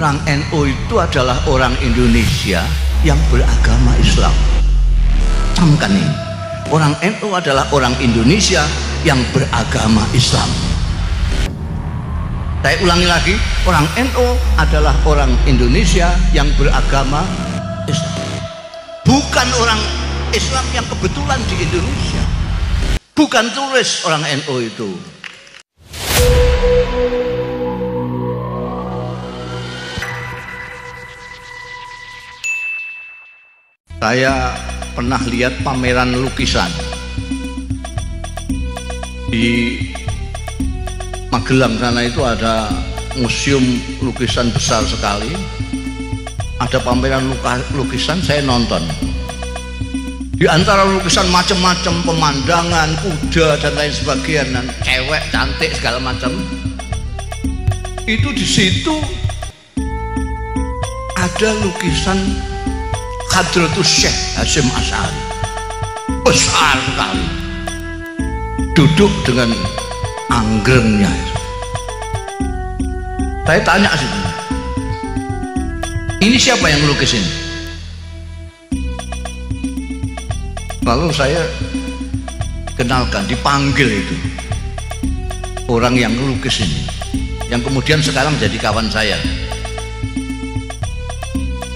orang NU itu adalah orang Indonesia yang beragama Islam. Camkan ini, orang NU adalah orang Indonesia yang beragama Islam. Saya ulangi lagi, orang NU adalah orang Indonesia yang beragama Islam, bukan orang Islam yang kebetulan di Indonesia, bukan turis orang NU itu. Saya pernah lihat pameran lukisan di Magelang sana, itu ada museum lukisan besar sekali, ada pameran lukisan. Saya nonton, di antara lukisan macam-macam, pemandangan, kuda dan lain sebagainya, dan cewek cantik segala macam. Itu di situ ada lukisan Hadratus Syekh Hasyim Asy'ari, besar sekali, duduk dengan anggrengnya. Saya tanya sih, ini siapa yang melukis ini? Lalu saya kenalkan, dipanggil itu orang yang melukis ini, yang kemudian sekarang jadi kawan saya.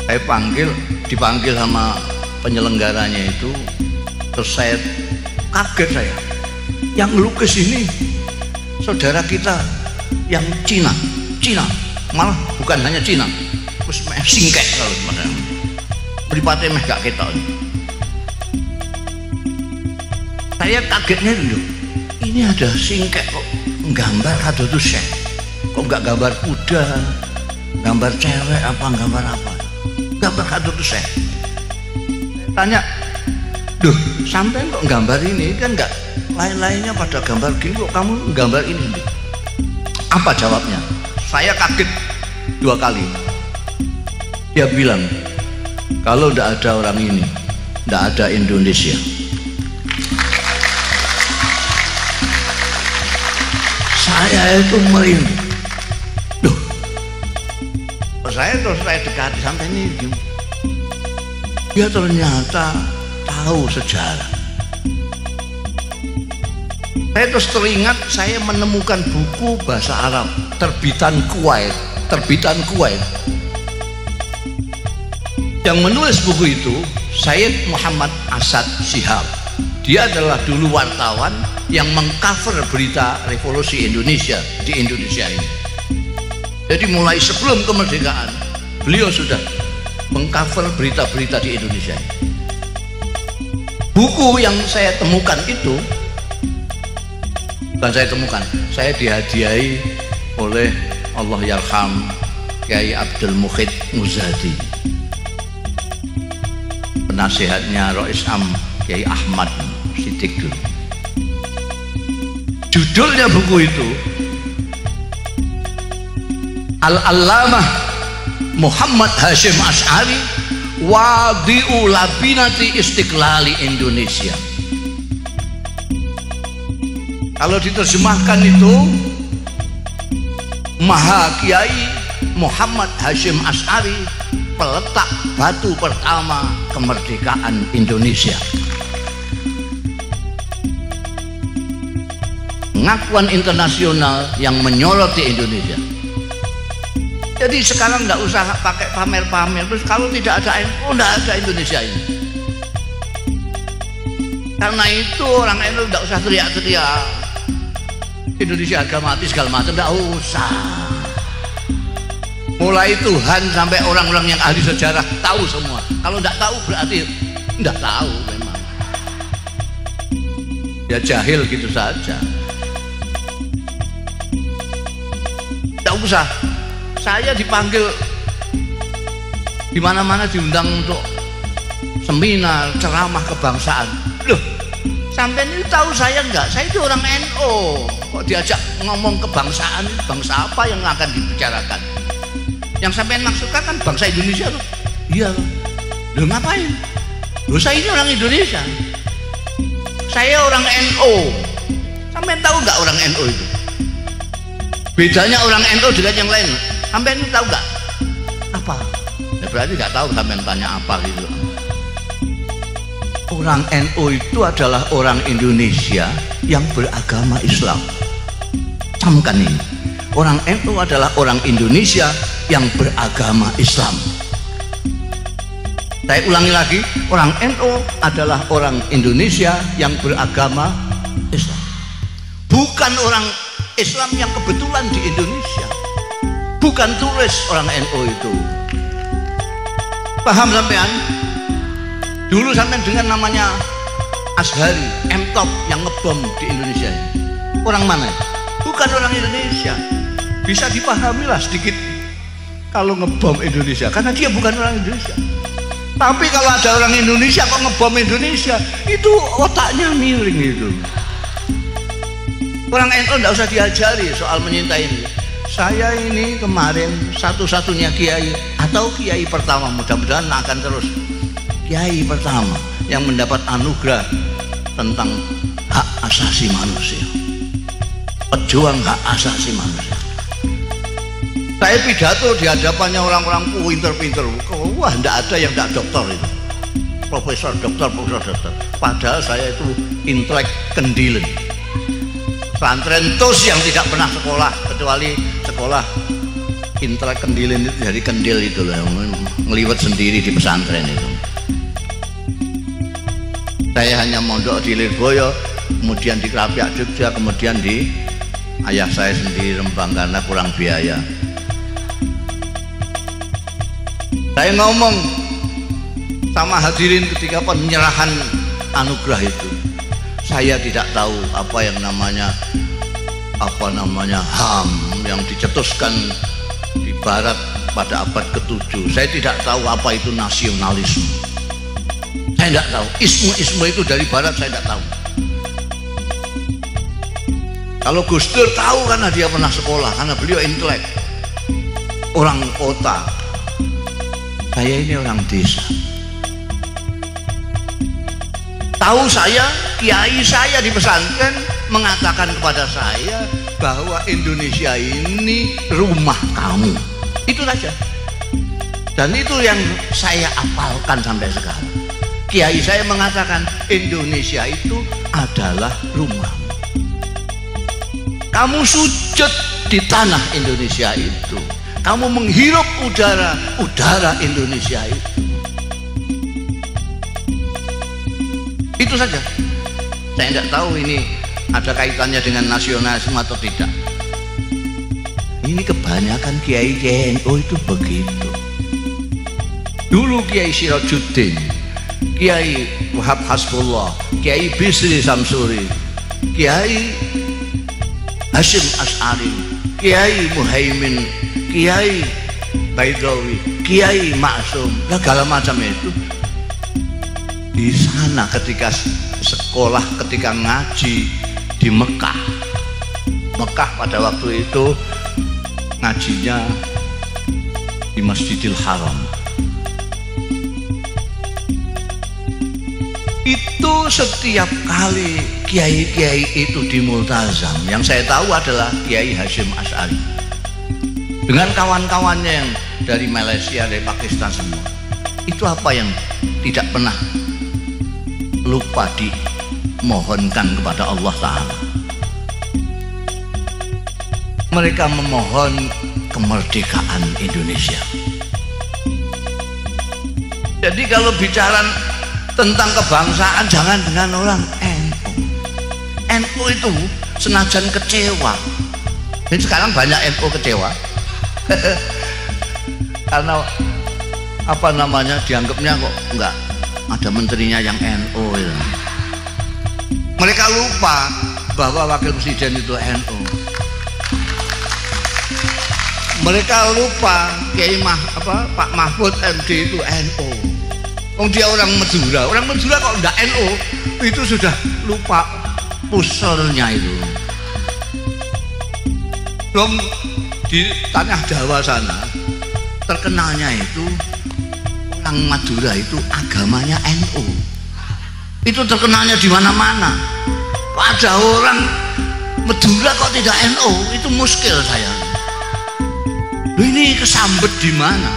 Saya dipanggil sama penyelenggaranya itu, terus saya kaget, saya yang melukis ini saudara kita yang Cina, malah bukan hanya Cina, terus singkek kalau sebenarnya beripate meh gak ketok. Saya kagetnya dulu, ini ada singkek kok gambar Hadratus Syekh, kok nggak gambar kuda, gambar cewek apa, gambar apa, gambar Hadratus Syekh. Saya tanya, duh, sampai kok gambar ini, kan nggak lain-lainnya pada gambar gini, kok kamu gambar ini? Apa jawabnya? Saya kaget 2 kali. Dia bilang, kalau tidak ada orang ini, tidak ada Indonesia. Saya itu merinding. Duh, saya dekati sampai ini, dia ternyata tahu sejarah. Saya terus teringat, saya menemukan buku bahasa Arab terbitan Kuwait, yang menulis buku itu Sayyid Muhammad Asad Shihab. Dia adalah dulu wartawan yang mengcover berita revolusi Indonesia di Indonesia ini. Jadi mulai sebelum kemerdekaan beliau sudah mengcover berita-berita di Indonesia ini. Buku yang saya temukan itu, bukan saya temukan, saya dihadiahi oleh Allah Yarham Kiai Abdul Mukhid Muzadi, penasihatnya Rois Am Kiai Ahmad Siddiq dulu. Judulnya buku itu Al-Allamah Muhammad Hasyim Asy'ari Wadi'u Labinati Istiqlali Indonesia. Kalau diterjemahkan itu, Maha Kiai Muhammad Hasyim Asy'ari, peletak batu pertama kemerdekaan Indonesia. Pengakuan internasional yang menyoroti Indonesia. Jadi sekarang nggak usah pakai pamer-pamer, terus kalau tidak ada NU, nggak ada Indonesia ini. Karena itu orang NU nggak usah teriak-teriak Indonesia harga mati segala macam, nggak usah. Mulai Tuhan sampai orang-orang yang ahli sejarah tahu semua. Kalau nggak tahu berarti nggak tahu memang. Ya jahil gitu saja. Nggak usah. Saya dipanggil di mana-mana, diundang untuk seminar, ceramah kebangsaan. Loh, sampai ini tahu saya enggak? Saya itu orang NU. Kok diajak ngomong kebangsaan, bangsa apa yang akan dibicarakan? Yang sampai maksudkan kan bangsa Indonesia loh. Iya loh. Loh ngapain? Loh saya ini orang Indonesia. Saya orang NU. Sampai tahu enggak orang NU itu? Bedanya orang NU dengan yang lain? Sampai ini tahu nggak? berarti nggak tahu sampean tanya apa gitu. Orang NU itu adalah orang Indonesia yang beragama Islam. Camkan ini, orang NU adalah orang Indonesia yang beragama Islam. Saya ulangi lagi, orang NU adalah orang Indonesia yang beragama Islam. Bukan orang Islam yang kebetulan di Indonesia. Bukan turis orang NU itu. Paham sampean? Dulu sampean dengan namanya Ashari, M-Top yang ngebom di Indonesia. Orang mana? Bukan orang Indonesia. Bisa dipahami lah sedikit kalau ngebom Indonesia, karena dia bukan orang Indonesia. Tapi kalau ada orang Indonesia kok ngebom Indonesia, itu otaknya miring itu. Orang NU tidak usah diajari soal menyintai ini. Saya ini kemarin satu-satunya kiai atau kiai pertama, mudah-mudahan akan terus kiai pertama yang mendapat anugerah tentang hak asasi manusia, pejuang hak asasi manusia. Saya pidato di hadapannya orang-orang pinter-pinter. Wah, tidak ada yang tidak dokter itu. Profesor, dokter. Padahal saya itu intelek kendilen. Pesantren tos yang tidak pernah sekolah, kecuali sekolah intelek kendilen itu dari kendil itu loh, ngeliwet sendiri di pesantren itu. Saya hanya mondok di Lirboyo, kemudian di Krapiak Jogja, kemudian di ayah saya sendiri Rembang karena kurang biaya. Saya ngomong sama hadirin ketika penyerahan anugerah itu, saya tidak tahu apa yang namanya HAM yang dicetuskan di Barat pada abad ke-7. Saya tidak tahu apa itu nasionalisme. Saya tidak tahu. Isme itu dari Barat saya tidak tahu. Kalau Gus Dur tahu karena dia pernah sekolah, karena beliau intelek, orang kota. Saya ini orang desa. Tahu saya, kiai saya di pesantren mengatakan kepada saya bahwa Indonesia ini rumah kamu. Itu saja. Dan itu yang saya apalkan sampai sekarang. Kiai saya mengatakan Indonesia itu adalah rumahmu. Kamu sujud di tanah Indonesia itu. Kamu menghirup udara Indonesia itu. Itu saja. Saya tidak tahu ini ada kaitannya dengan nasionalisme atau tidak. Ini kebanyakan kiai NU itu begitu. Dulu Kiai Sirajuddin, Kiai Wahab Hasbullah, Kiai Bisri Samsuri, Kiai Hashim As'ari, Kiai Muhaimin, Kiai Baidawi, Kiai Maksum, segala macam itu. Di sana ketika sekolah, ketika ngaji di Mekah pada waktu itu ngajinya di Masjidil Haram. Itu setiap kali kiai-kiai itu di Multazam, yang saya tahu adalah Kiai Hashim As'ari dengan kawan-kawannya yang dari Malaysia, dari Pakistan semua. Itu apa yang tidak pernah lupa dimohonkan kepada Allah Ta'ala. Mereka memohon kemerdekaan Indonesia. Jadi kalau bicara tentang kebangsaan jangan dengan orang NU. NU itu senajan kecewa. Jadi sekarang banyak NU kecewa karena apa namanya, dianggapnya kok enggak ada menterinya yang NU ya. Mereka lupa bahwa wakil presiden itu NU. Mereka lupa Pak Mahfud MD itu NU. Dia orang Madura. Orang Madura kok enggak NU, itu sudah lupa puselnya itu. Dong di tanah Jawa sana terkenalnya itu orang Madura itu agamanya NU. Itu terkenalnya di mana-mana. Ada orang Madura kok tidak NU, itu muskil saya. Ini kesambet di mana?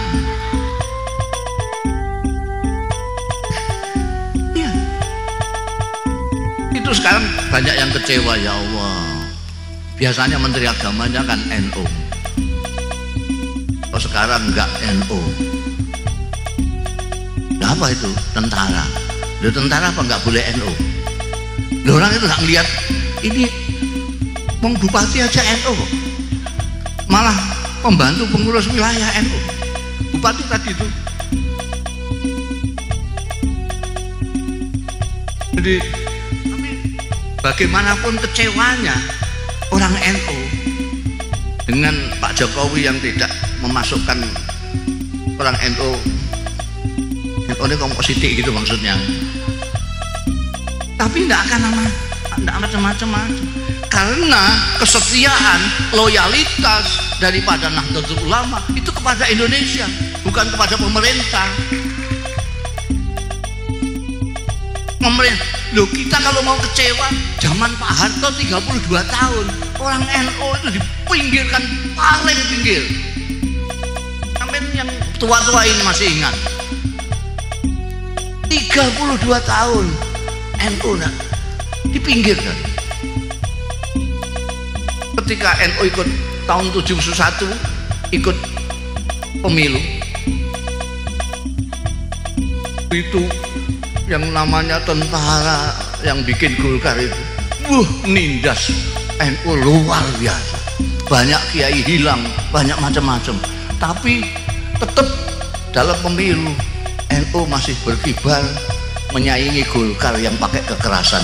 Itu sekarang banyak yang kecewa, ya Allah. Biasanya Menteri Agamanya kan NU. Oh sekarang enggak NU. Nah, apa itu? Tentara. Loh, tentara apa enggak boleh NU? Loh, orang itu enggak ngeliat ini Wong bupati aja NU kok. Malah pembantu pengurus wilayah NU. Bupati tadi itu. Jadi bagaimanapun kecewanya orang NU dengan Pak Jokowi yang tidak memasukkan orang NU ini kok sidik gitu maksudnya, tapi tidak akan macam-macam karena kesetiaan loyalitas daripada Nahdlatul Ulama itu kepada Indonesia, bukan kepada pemerintah. Loh, kita kalau mau kecewa zaman Pak Harto 32 tahun orang NU itu dipinggirkan paling pinggir. Sampai yang tua-tua ini masih ingat 32 tahun NU dipinggirkan. Ketika NU ikut tahun 71 ikut pemilu itu yang namanya tentara yang bikin Golkar itu nindas NU luar biasa, banyak kiai hilang, banyak macam-macam, tapi tetap dalam pemilu NU masih berkibar menyaingi Golkar yang pakai kekerasan.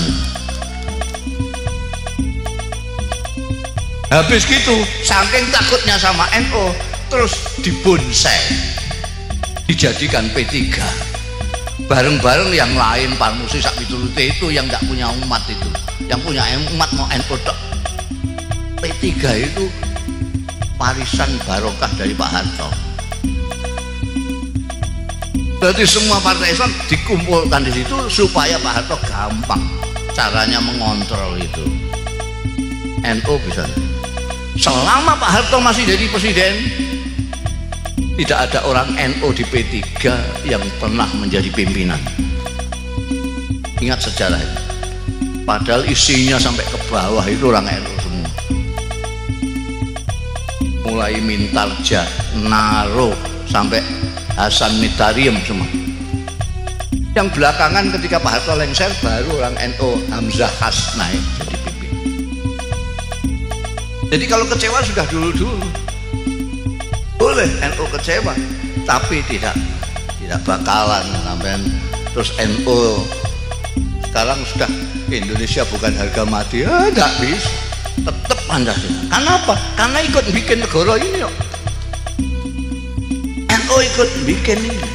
Habis gitu saking takutnya sama NU terus dibonsai, dijadikan P3 bareng-bareng yang lain. Parmusi sak pitulute itu yang nggak punya umat, itu yang punya umat mau NU tok. P3 itu warisan barokah dari Pak Harto. Jadi semua partai Islam dikumpulkan di situ supaya Pak Harto gampang caranya mengontrol itu. NU bisa. Selama Pak Harto masih jadi presiden, tidak ada orang NU di P3 yang pernah menjadi pimpinan. Ingat sejarah itu. Padahal isinya sampai ke bawah itu orang NU semua. Mulai Mintarja, Naro, sampai Hasan Mitariam semua. Yang belakangan ketika Pak Harto lengser baru orang NU Hamzah Has naik jadi pimpin. Jadi kalau kecewa sudah dulu-dulu. Boleh NU kecewa, tapi tidak bakalan sampai terus NU sekarang sudah Indonesia bukan harga mati. Tidak bisa, tetap Pancasila. Karena apa? Karena ikut bikin negara ini kok. NU ikut bikin ini.